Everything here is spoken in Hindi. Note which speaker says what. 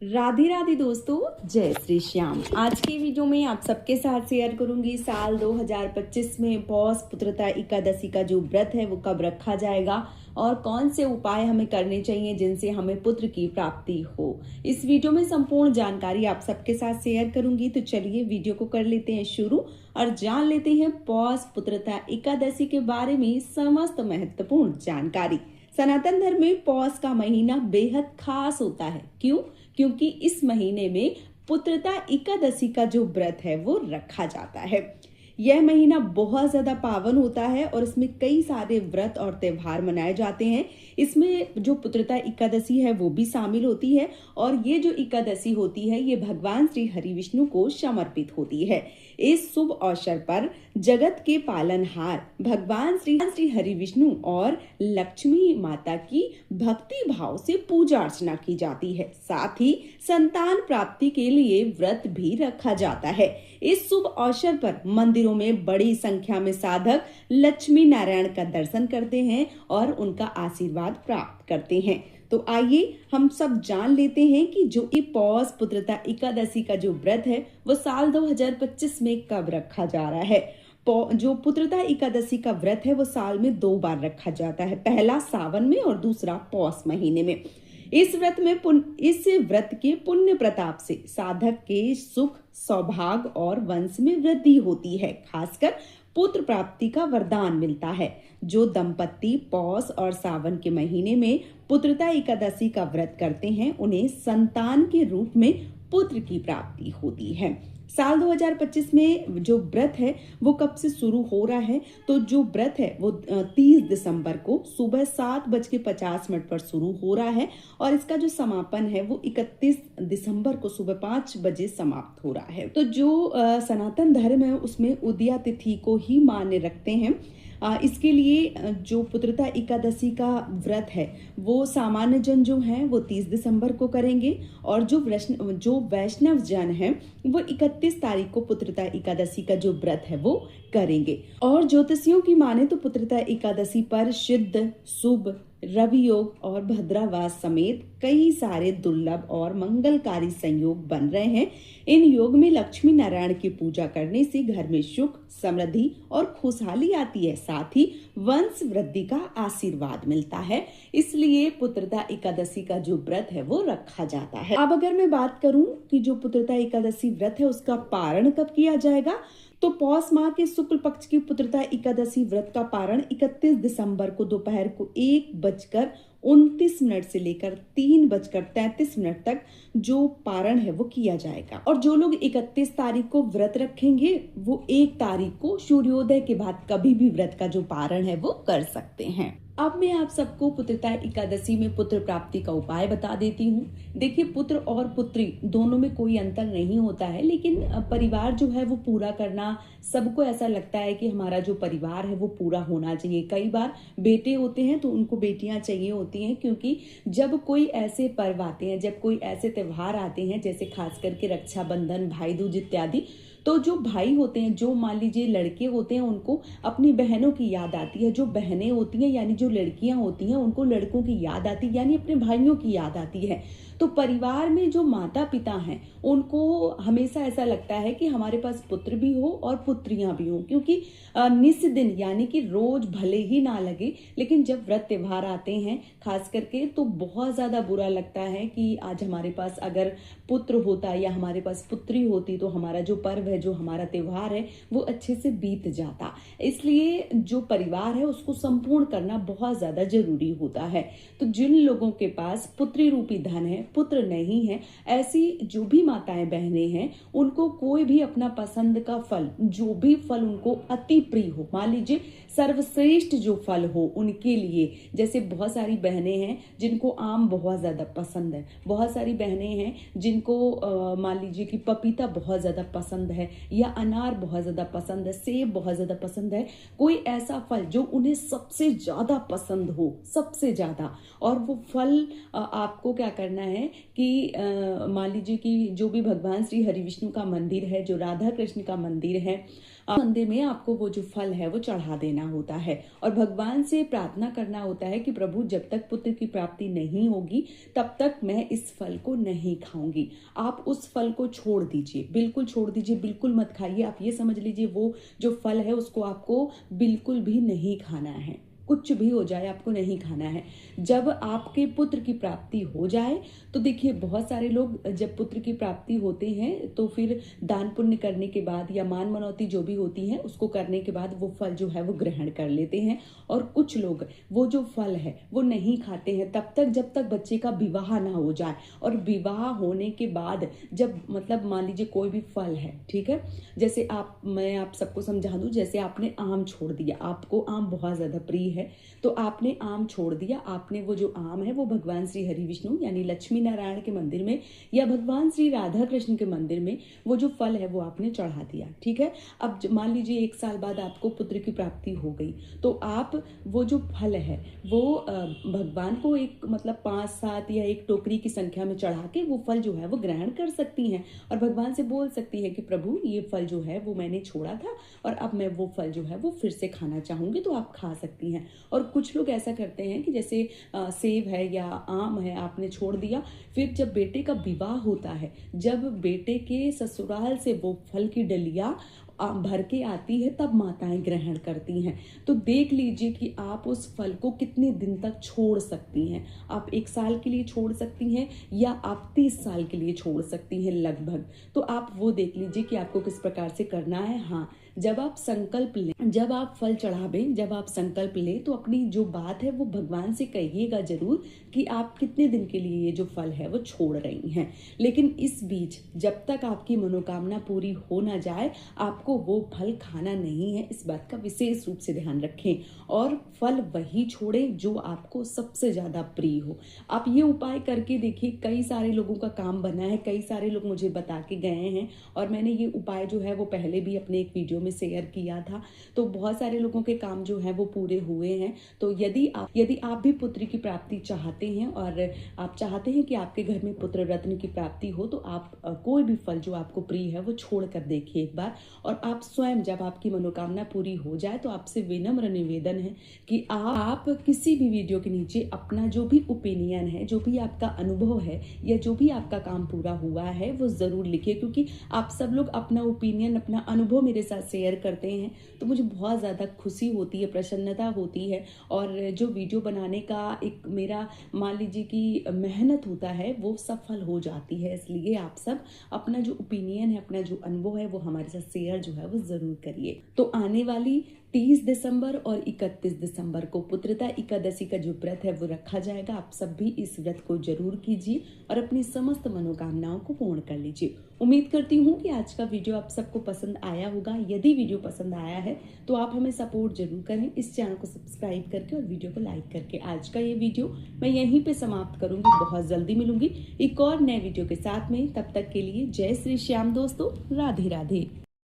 Speaker 1: राधे राधे दोस्तों, जय श्री श्याम। आज की वीडियो में आप सबके साथ शेयर करूंगी साल 2025 में पौष पुत्रता एकादशी का जो व्रत है वो कब रखा जाएगा और कौन से उपाय हमें करने चाहिए जिनसे हमें पुत्र की प्राप्ति हो। इस वीडियो में संपूर्ण जानकारी आप सबके साथ शेयर करूंगी। तो चलिए वीडियो को कर लेते हैं शुरू और जान लेते हैं पौष पुत्रता एकादशी के बारे में समस्त महत्वपूर्ण जानकारी। सनातन धर्म में पौष का महीना बेहद खास होता है। क्यों? क्योंकि इस महीने में पुत्रता एकादशी का जो व्रत है वो रखा जाता है। यह महीना बहुत ज्यादा पावन होता है और इसमें कई सारे व्रत और त्योहार मनाए जाते हैं। इसमें जो पुत्रता एकादशी है वो भी शामिल होती है और ये जो एकादशी होती है ये भगवान श्री हरि विष्णु को समर्पित होती है। इस शुभ अवसर पर जगत के पालनहार भगवान श्री हरि विष्णु और लक्ष्मी माता की भक्ति भाव से पूजा अर्चना की जाती है। साथ ही संतान प्राप्ति के लिए व्रत भी रखा जाता है। इस शुभ अवसर पर मंदिरों में बड़ी संख्या में साधक लक्ष्मी नारायण का दर्शन करते हैं और उनका आशीर्वाद प्राप्त करते हैं। तो आइए हम सब जान लेते हैं कि जो पौष पुत्रता एकादशी का जो व्रत है वो साल 2025 में कब रखा जा रहा है। जो पुत्रता एकादशी का व्रत है वो साल में 2 बार रखा जाता है, पहला सावन में और दूसरा पौष महीने में। इस व्रत के पुण्य प्रताप से साधक के सुख, सौभाग्य और वंश में वृद्धि होती है। खासकर पुत्र प्राप्ति का वरदान मिलता है। जो दंपति पौष और सावन के महीने में पुत्रता एकादशी का व्रत करते हैं उन्हें संतान के रूप में पुत्र की प्राप्ति होती है। साल 2025 में जो व्रत है वो कब से शुरू हो रहा है? तो जो व्रत है वो 30 दिसंबर को सुबह 7:50 पर शुरू हो रहा है और इसका जो समापन है वो 31 दिसंबर को सुबह 5 बजे समाप्त हो रहा है। तो जो सनातन धर्म है उसमें उदया तिथि को ही मान्य रखते हैं। इसके लिए जो पुत्रता एकादशी का व्रत है वो सामान्य जन जो है वो 30 दिसंबर को करेंगे और जो वैष्णव जन है वो 31 तारीख को पुत्रता एकादशी का जो व्रत है वो करेंगे। और ज्योतिषियों की माने तो पुत्रता एकादशी पर सिद्ध, शुभ, रवि योग और भद्रावास समेत कई सारे दुर्लभ और मंगलकारी संयोग बन रहे हैं। इन योग में लक्ष्मी नारायण की पूजा करने से घर में सुख, समृद्धि और खुशहाली आती है। साथ ही वंश वृद्धि का आशीर्वाद मिलता है। इसलिए पुत्रता एकादशी का जो व्रत है वो रखा जाता है। अब अगर मैं बात करूं कि जो पुत्रता एकादशी व्रत है उसका पारण कब किया जाएगा, तो पौष माह के शुक्ल पक्ष की पुत्रता एकादशी व्रत का पारण 31 दिसंबर को दोपहर को 1:29 से लेकर 3:33 तक जो पारण है वो किया जाएगा। और जो लोग 31 तारीख को व्रत रखेंगे वो 1 तारीख को सूर्योदय के बाद कभी भी व्रत का जो पारण है वो कर सकते हैं। अब मैं आप सबको पुत्रता एकादशी में पुत्र प्राप्ति का उपाय बता देती हूँ। देखिए, पुत्र और पुत्री दोनों में कोई अंतर नहीं होता है, लेकिन परिवार जो है वो पूरा करना, सबको ऐसा लगता है कि हमारा जो परिवार है वो पूरा होना चाहिए। कई बार बेटे होते हैं तो उनको बेटियां चाहिए होती हैं, क्योंकि जब कोई ऐसे पर्व आते हैं, जब कोई ऐसे त्योहार आते हैं जैसे खास करके रक्षाबंधन, भाई दूज इत्यादि, तो जो भाई होते हैं, जो मान लीजिए लड़के होते हैं, उनको अपनी बहनों की याद आती है। जो बहनें होती हैं यानी जो लड़कियां होती हैं उनको लड़कों की याद आती है, यानी अपने भाइयों की याद आती है। तो परिवार में जो माता पिता हैं उनको हमेशा ऐसा लगता है कि हमारे पास पुत्र भी हो और पुत्रियां भी हो, क्योंकि निस दिन यानी कि रोज भले ही ना लगे, लेकिन जब व्रत त्योहार आते हैं खास करके तो बहुत ज्यादा बुरा लगता है कि आज हमारे पास अगर पुत्र होता या हमारे पास पुत्री होती तो हमारा जो पर्व है, जो हमारा त्योहार है वो अच्छे से बीत जाता। इसलिए जो परिवार है उसको संपूर्ण करना बहुत ज्यादा जरूरी होता है। तो जिन लोगों के पास पुत्री रूपी धन है, पुत्र नहीं है, ऐसी जो भी माताएं बहनें हैं उनको कोई भी अपना पसंद का फल, जो भी फल उनको अति प्रिय हो, मान लीजिए सर्वश्रेष्ठ जो फल हो उनके लिए, जैसे बहुत सारी बहनें हैं जिनको आम बहुत ज्यादा पसंद है, बहुत सारी बहनें हैं जिनको मान लीजिए कि पपीता बहुत ज्यादा पसंद है या अनार बहुत ज्यादा पसंद है, सेब बहुत ज्यादा पसंद है, कोई ऐसा फल जो उन्हें सबसे ज्यादा पसंद हो, सबसे ज्यादा, और वो फल आपको क्या करना है है कि मान लीजिए कि जो भी भगवान श्री हरि विष्णु का मंदिर है, जो राधा कृष्ण का मंदिर है, मंदिर में आपको वो जो फल है वो चढ़ा देना होता है और भगवान से प्रार्थना करना होता है कि प्रभु जब तक पुत्र की प्राप्ति नहीं होगी तब तक मैं इस फल को नहीं खाऊंगी। आप उस फल को छोड़ दीजिए, बिल्कुल छोड़ दीजिए, बिल्कुल मत खाइए। आप ये समझ लीजिए वो जो फल है उसको आपको बिल्कुल भी नहीं खाना है, कुछ भी हो जाए आपको नहीं खाना है। जब आपके पुत्र की प्राप्ति हो जाए तो देखिए बहुत सारे लोग जब पुत्र की प्राप्ति होते हैं तो फिर दान पुण्य करने के बाद या मान मनौती जो भी होती है उसको करने के बाद वो फल जो है वो ग्रहण कर लेते हैं। और कुछ लोग वो जो फल है वो नहीं खाते हैं तब तक जब तक बच्चे का विवाह ना हो जाए। और विवाह होने के बाद जब मतलब मान लीजिए कोई भी फल है, ठीक है, जैसे मैं आप सबको समझा दूं, जैसे आपने आम छोड़ दिया, आपको आम बहुत ज्यादा प्रिय है तो आपने आम छोड़ दिया, आपने वो जो आम है वो भगवान श्री हरि विष्णु यानी लक्ष्मी नारायण के मंदिर में या भगवान श्री राधा कृष्ण के मंदिर में वो जो फल है वो आपने चढ़ा दिया, ठीक है। अब मान लीजिए 1 साल बाद आपको पुत्र की प्राप्ति हो गई तो आप वो जो फल है वो भगवान को एक मतलब 5-7 या एक टोकरी की संख्या में चढ़ा के वो फल जो है वो ग्रहण कर सकती हैं और भगवान से बोल सकती है कि प्रभु ये फल जो है वो मैंने छोड़ा था और अब मैं वो फल जो है वो फिर से खाना चाहूंगी, तो आप खा सकती हैं। और कुछ लोग ऐसा करते हैं कि जैसे सेब है या आम है आपने छोड़ दिया, फिर जब बेटे का विवाह होता है, जब बेटे के ससुराल से वो फल की डलिया भर के आती है तब माताएं ग्रहण करती हैं। तो देख लीजिए कि आप उस फल को कितने दिन तक छोड़ सकती हैं। आप 1 साल के लिए छोड़ सकती हैं या आप 30 साल के लिए छोड़ सकती हैं लगभग। तो आप वो देख लीजिए कि आपको किस प्रकार से करना है। हाँ, जब आप संकल्प लें, जब आप फल चढ़ावें, जब आप संकल्प लें तो अपनी जो बात है वो भगवान से कहिएगा जरूर कि आप कितने दिन के लिए ये जो फल है वो छोड़ रही हैं। लेकिन इस बीच जब तक आपकी मनोकामना पूरी हो ना जाए आपको वो फल खाना नहीं है, इस बात का विशेष रूप से ध्यान रखें और फल वही छोड़ें जो आपको सबसे ज्यादा प्रिय हो। आप ये उपाय करके देखिए, कई सारे लोगों का काम बना है, कई सारे लोग मुझे बता के गए हैं और मैंने ये उपाय जो है वो पहले भी अपने एक वीडियो में शेयर किया था, तो बहुत सारे लोगों के काम जो है वो पूरे हुए हैं। तो यदि आप भी पुत्र की प्राप्ति चाहते हैं और आप चाहते हैं कि आपके घर में पुत्र रत्न की प्राप्ति हो तो आप कोई भी फल जो आपको प्रिय है वो छोड़ कर देखिए एक बार। और आप स्वयं जब आपकी मनोकामना पूरी हो जाए तो आपसे विनम्र निवेदन है कि आप किसी भी वीडियो के नीचे अपना जो भी ओपिनियन है, जो भी आपका अनुभव है या जो भी आपका काम पूरा हुआ है वो जरूर लिखिए, क्योंकि आप सब लोग अपना ओपिनियन, अपना अनुभव मेरे साथ शेयर करते हैं तो मुझे बहुत ज़्यादा खुशी होती है, प्रसन्नता होती है। और जो वीडियो बनाने का एक मेरा मान लीजिए कि मेहनत होता है वो सफल हो जाती है। इसलिए आप सब अपना जो ओपिनियन है, अपना जो अनुभव है वो हमारे साथ शेयर जो है वो जरूर करिए। तो आने वाली 30 दिसंबर और 31 दिसंबर को पुत्रता एकादशी का जो व्रत है वो रखा जाएगा। आप सब भी इस व्रत को जरूर कीजिए और अपनी समस्त मनोकामनाओं को पूर्ण कर लीजिए। उम्मीद करती हूँ कि आज का वीडियो आप सबको पसंद आया होगा। यदि वीडियो पसंद आया है तो आप हमें सपोर्ट जरूर करें, इस चैनल को सब्सक्राइब करके और वीडियो को लाइक करके। आज का ये वीडियो मैं यहीं पे समाप्त करूंगी, बहुत जल्दी मिलूंगी एक और नए वीडियो के साथ में। तब तक के लिए जय श्री श्याम दोस्तों, राधे राधे।